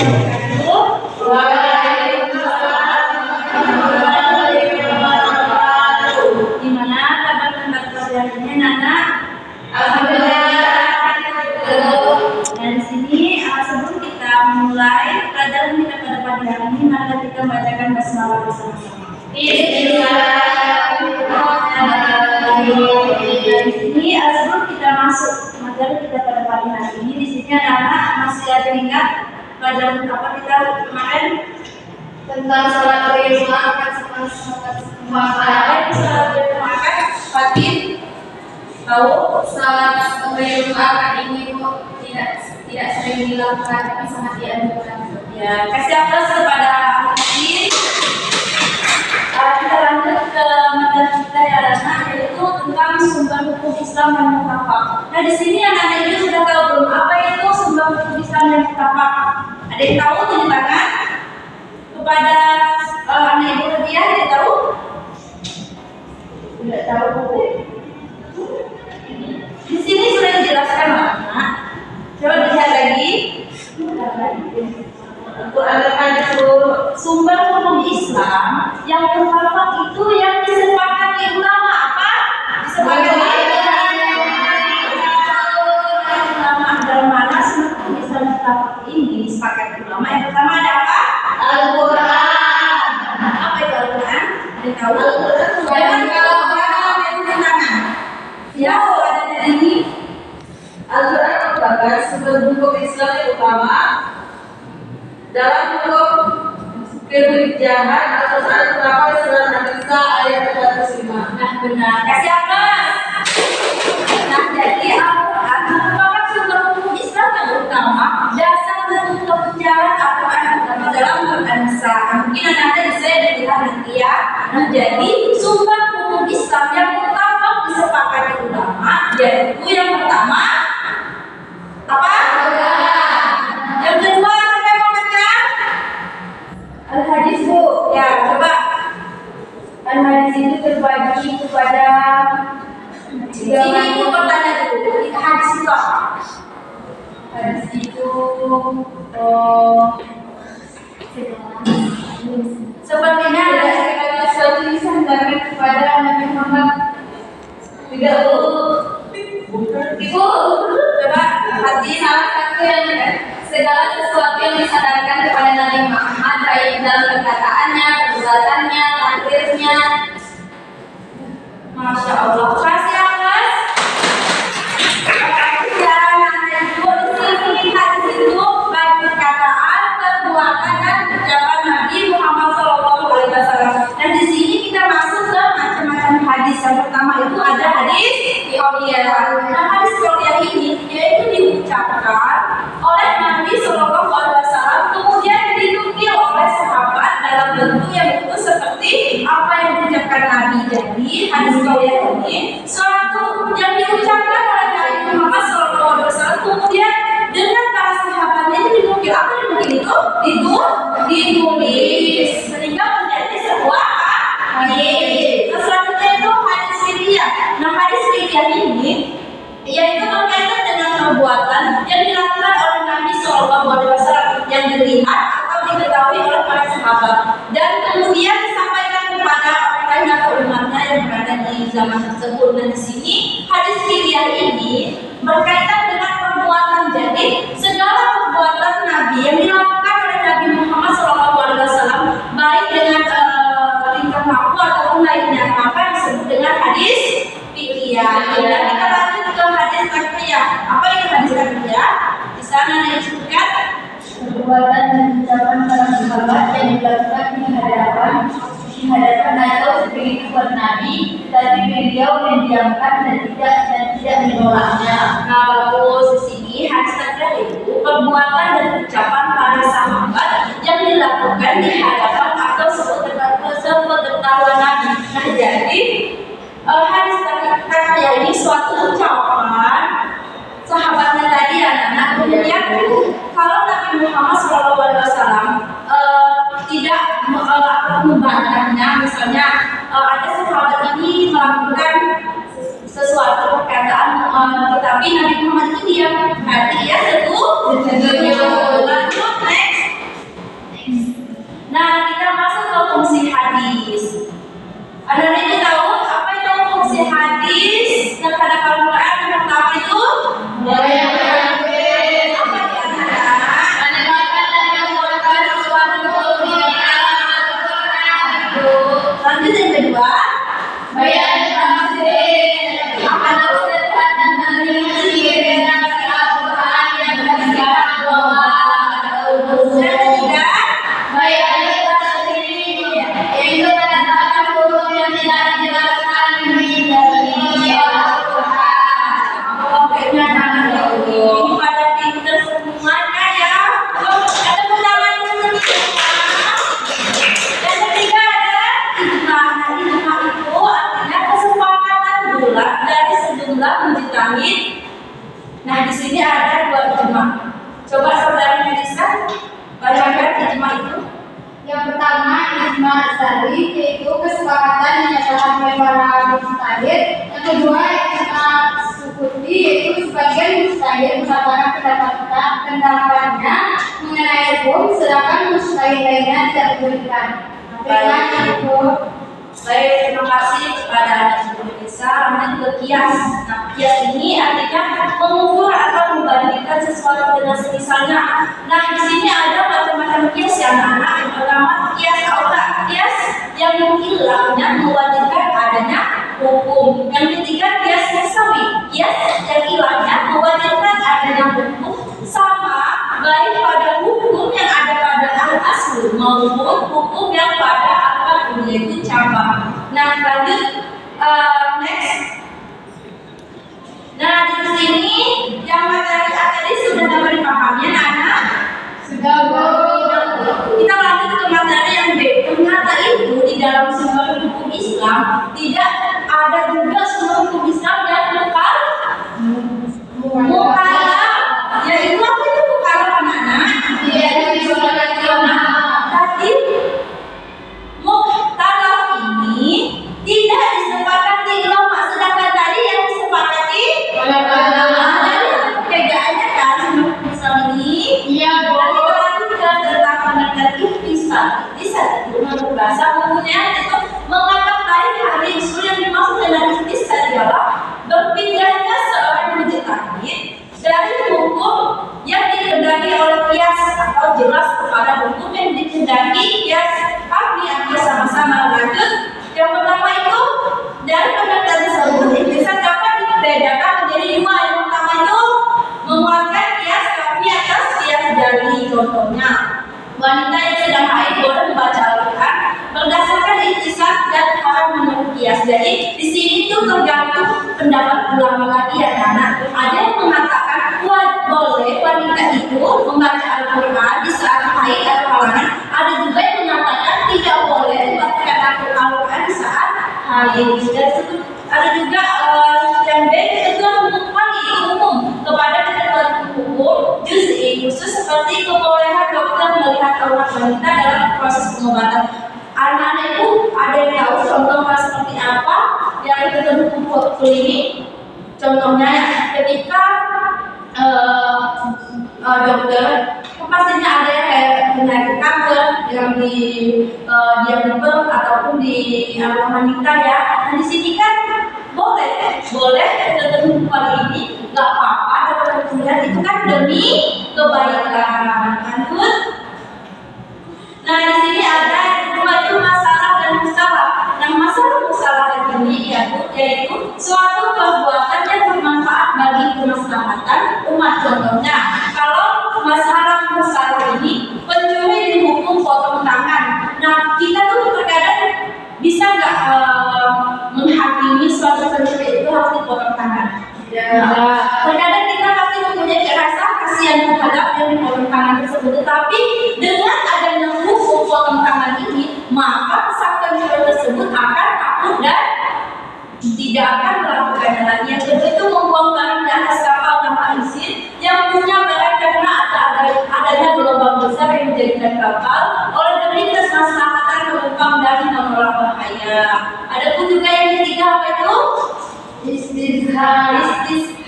wabarakatuh. Gimana kabar tempat pelajarannya, Nana? Alhamdulillah. Dan di sini sebelum kita mulai pelajaran kita pada pagi hari ini, mari kita bacakan basmalah bersama-sama. Di sini sebelum kita masuk materi kita pada pagi hari ini, di sini anak-anak masih ada ingat pelajaran apa kita kemarin Tentang sholat berjamaah kan sholat berjamaah Fatin tahu sholat berjamaah ini Bu tidak sering dilakukan tapi sangat dianjurkan. ya. Kasih aplaus kepada Fatin. Kita lanjut ke materi kita ya anak, yaitu tentang sumber hukum Islam yang mutlak. Nah di sini anak-anak itu sudah tahu belum apa itu sumber hukum Islam yang mutlak? Ada yang tahu tulis tangan? Kepada anak ibu Hadiah, ada yang tahu? Tidak tahu. Di sini sudah dijelaskan anak. Coba lihat lagi. Sumber hukum Islam yang mutlak itu yang disepakati ulama apa? Disepakati ulama. Dalam mana sumber hukum Islam mutlak ini disepakati ulama? Yang pertama ada apa? Al-Quran. Apa itu Al-Quran? Ada tahu? Al-Quran. Ya, ada di sini. Al-Quran merupakan sumber hukum Islam yang utama dalam hukum perwijahan atau saat terdapat surat An-Nisa ayat 405. Nah, benar. Kasih apa? Nah, jadi Al-Quran merupakan sumber hukum Islam yang utama dasar untuk pembicaraan Al-Quran utama dalam An-Nisa. Mungkin anak-anak bisa dilihat nanti ya. Nah, jadi sumber hukum Islam yang utama disepakati ulama yaitu yang pertama apa? Yang kedua siapa yang mau baca? Al-Hadis Bu. Ya, coba. Al-Hadis itu terbagi kepada ini Bu pertanyaan dulu. Hadis itu apa? Hadis itu sepertinya ada suatu tulisan dari kepada Nabi Muhammad. Tidak Bu. Ibu, coba hati salah satu yang Segala sesuatu yang disadarkan kepada Nabi Muhammad baik dalam perkataannya, perbuatannya, takdirnya. Masya Allah. Kasih aplaus. Dan ibu di sini hadis itu baik perkataan, perbuatan dan ucapan Nabi Muhammad SAW. Dan di sini kita masuk ke macam-macam hadis. Yang pertama itu ada hadis qauliyah. Nah, hadis qauliyah ini yaitu diucapkan oleh Nabi SAW, kemudian dinukil oleh sahabat dalam bentuk yang itu seperti apa yang diucapkan Nabi. Jadi hadis qauliyah ini suatu yang diucapkan oleh Nabi Muhammad SAW, kemudian dengan para sahabatnya itu dinukil. Apa yang dinukil itu? Ditulis sehingga menjadi sebuah hadis. Nah, selanjutnya itu hadis fiqhiyah. Nah, hadis fiqhiyah ini yaitu berkaitan dengan perbuatan yang dilakukan oleh Nabi SAW yang dilihat atau diketahui oleh para sahabat dan kemudian disampaikan kepada orang atau umatnya yang berada di zaman tersebut. Dan di sini hadis fiqhiyah ini berkaitan dengan perbuatan. Jadi segala perbuatan Nabi yang dilakukan oleh Nabi Muhammad SAW baik dengan tingkah laku ataupun lainnya, maka disebut dengan hadis fiqhiyah. Dan kita lanjut ke hadis taqriyah. Apa itu hadis taqriyah? Di sana disebutkan Perbuatan dan ucapan para sahabat yang dilakukan di hadapan atau sebagai buat Nabi, tapi beliau mendiamkan dan tidak menolaknya. Nah, bagus. Di sini hadis taqriyah itu perbuatan dan ucapan para sahabat yang dilakukan di hadapan atau sepengetahuan Nabi. Nah, jadi hadis taqriyah ini suatu ucapan sahabatnya tadi anak-anak. Kemudian kalau Nabi Muhammad SAW tidak membantahnya, misalnya ada sahabat ini melakukan sesuatu perkataan tetapi Nabi Muhammad itu diam. Berarti ya setuju. Lanjut next. ijma? Coba saudara Melisa bacakan ijma itu. Yang pertama, ijma syar'i, yaitu kesepakatan yang dinyatakan oleh para mujtahid. Yang kedua, ijma sukuti, yaitu sebagian mujtahid mengatakan pendapatnya mengenai hukum, sedangkan mujtahid lainnya tidak diberikan. Baik, terima kasih kepada Ibu Melisa. Lanjut ke kias. Nah, kias ini artinya mengukur atau membandingkan sesuatu dengan semisalnya. Nah, di sini ada macam-macam kias ya anak-anak. Yang pertama, kias aula, kias yang menghilangnya mewajibkan adanya hukum. Yang ketiga, kias musawi, kias yang hilangnya mewajibkan adanya hukum sama baik pada hukum yang ada pada al-aslu maupun hukum yang pada al-far'u, yaitu cabang. Nah, lanjut next. Nah, di sini yang materi tadi sudah dapat dipahami anak? Sudah, Bu. Kita lanjut ke materi yang B. Ternyata itu di dalam semua hukum Islam tidak ada juga semua hukum Islam yang mukallaf. Yaitu apa itu mukallaf anak-anak? Iya, disebutkan Tadi mukallaf ini tidak disepakati ulama, sedangkan tadi yang disepakati jadi perbedaannya kan semua hukum Islam ini. Iya, Bu. Nanti kita lanjutkan tentang pengertian ihtisan. Ihtisan itu menurut bahasa bukunya itu menganggap baik hadis yang dimaksud dengan ihtisan adalah berpindahnya seorang mujtahid dari hukum yang dikehendaki oleh kias atau jelas kepada hukum yang dikehendaki kias. Kami akan sama-sama lanjut. Yang pertama itu dari pengertian tersebut ihtisan dapat dibedakan menjadi dua. Yang pertama itu menguatkan kias kami atas kias dari. Contohnya, wanita yang sedang haid boleh membaca Al-Quran berdasarkan ihtisan dan haram menurut kias. Jadi di sini tuh tergantung pendapat ulama lagi ya anak. Ada yang mengatakan boleh wanita itu membaca Al-Quran di saat haid atau halangan. Ada juga yang mengatakan tidak boleh membaca Al-Quran di saat haid. Dan ada juga yang B itu umum kepada ketentuan hukum juz'i khusus seperti kebolehan dokter melihat aurat wanita dalam proses pengobatan. Anak-anak itu ada yang tahu contohnya seperti apa yang ketentuan hukum klinik. Contohnya ketika dokter pastinya ada yang kayak penyakit kanker yang di diagnosis ataupun di wanita ya. Nah, di sini kan boleh ketentuan ini nggak apa-apa dokter melihat itu kan demi kebaikan. Lanjut. Nah, di sini ada dua itu masalah dan musalah. Nah, masalah musalah ini yaitu suatu perbuatan yang bermanfaat bagi kemaslahatan umat. Contohnya, kalau masalah musalah ini pencuri dihukum potong tangan. Nah, kita tuh terkadang bisa nggak menghakimi suatu pencuri itu harus dipotong tangan? Nah, terkadang kita pasti mempunyai rasa kasihan terhadap yang dipotong tangan tersebut. Tetapi dengan adanya hukum potong tangan ini, maka sang pencuri tersebut akan takut dan tidak akan melakukannya lagi. Yang kedua itu membuang barang di atas kapal tanpa izin yang punya barang karena adanya gelombang besar yang menjadikan kapal oleh demi kemaslahatan penumpang dari menolak bahaya. Adapun juga yang ketiga apa itu? Istishab.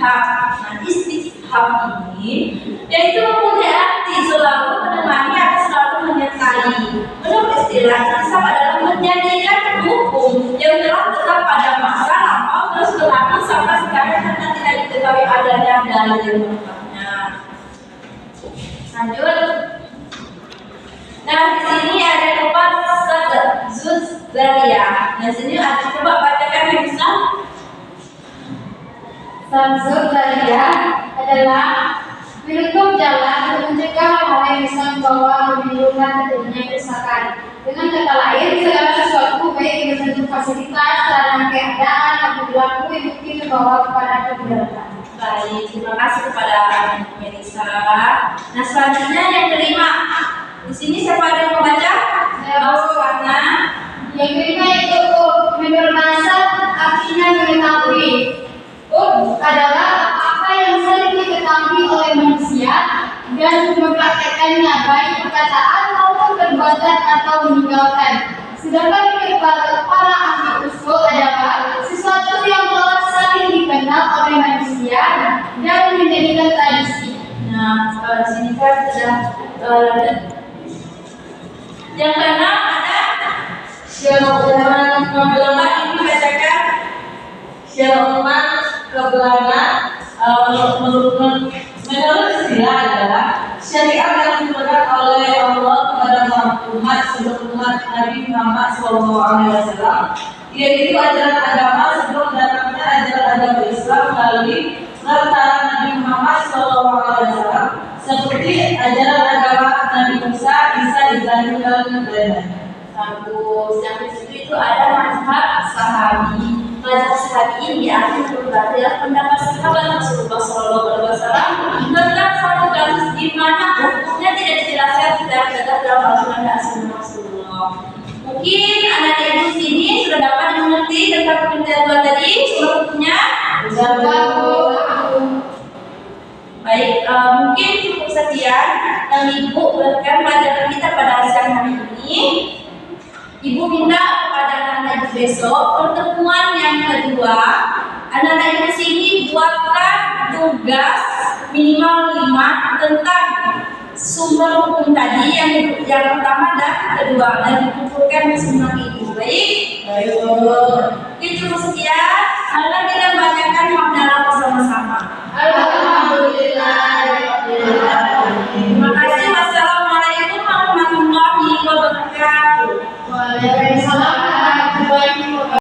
Nah, istishab ini yaitu mempunyai arti selalu menemani atau selalu menyertai. Menurut istilah istishab adalah menjadikan hukum yang telah tetap pada masa lampau terus berlaku sampai sekarang karena tidak diketahui adanya dalil yang menetapnya. Lanjut. Nah, di sini ada tempat zuz zariyah. Nah, sini ada coba bacakan yang bisa. Samsul Zariyah adalah menutup jalan untuk mencegah hal yang bisa membawa membingungkan terjadinya kerusakan. Dengan kata lain, segala sesuatu baik yang berbentuk fasilitas, sarana keadaan atau perilaku yang mungkin membawa kepada kemudaratan. Baik, terima kasih kepada Melisa. Nah, selanjutnya yang kelima. Di sini siapa ada yang membaca? Warna. Yang kelima itu menurut nasab artinya mengetahui. Adalah apa yang sering diketahui oleh manusia dan mempraktekannya baik perkataan maupun perbuatan atau meninggalkan. Sedangkan para ahli usul adalah sesuatu yang telah saling dikenal oleh manusia dan menjadikan tradisi. Nah, di sini kan sudah yang keenam ada Syar'uman ulama ini bacakan Syar'uman kebenaran menurut istilah adalah syariat yang diberikan oleh Allah kepada umat sebelum umat Nabi Muhammad SAW, yaitu ajaran agama sebelum datangnya ajaran agama Islam melalui lantaran Nabi Muhammad SAW, seperti ajaran agama Nabi Musa, Isa, Ibrahim, dan lain-lain. bagus. Yang ketiga itu ada mazhab sahabi. Mazhab sahabi ini diartikan berarti adalah pendapat sahabat Rasulullah SAW tentang suatu kasus di mana hukumnya tidak dijelaskan secara tegas dalam Al-Quran dan Sunnah Rasulullah. Mungkin anak ibu sini sudah dapat dimengerti tentang penelitian Tuhan tadi sebelumnya. Baik, mungkin cukup sekian yang ibu berikan pelajaran kita pada siang hari ini. Ibu minta kepada anak-anak ibu besok pertemuan yang kedua, anak-anak ibu sini buatkan tugas minimal 5 tentang sumber hukum tadi yang pertama dan kedua, dan dikumpulkan bersama ibu. Baik? Oke, cukup sekian. Sekarang kita bacakan hamdalah bersama-sama.